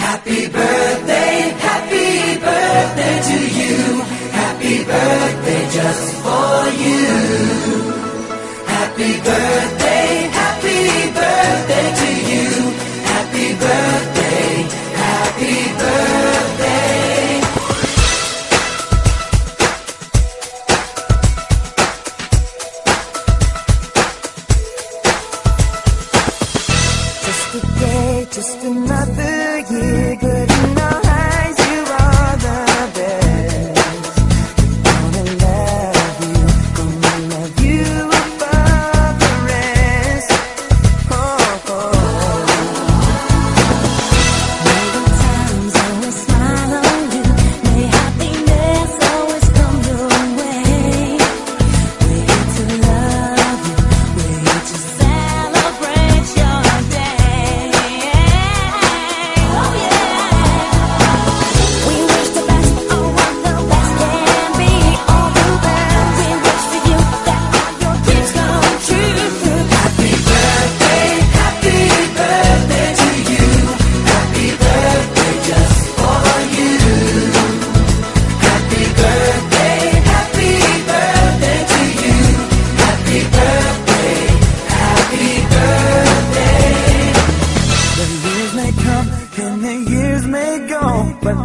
happy birthday to you. Happy birthday just for you. Happy birthday to you. Happy birthday, happy birthday. Just a day, just another year, good in our eyes, you are the best. Gonna love you above the rest. Oh, oh. May the times always smile on you, may happiness always come your way. We're here to love you, we're here to celebrate your day. Oh yeah. We wish the best for what the best can be. All the best. We wish for you that all your dreams come true. Happy birthday to you. Happy birthday just for you. Happy birthday to you. Happy birthday, happy birthday. The years may come and the years may go, but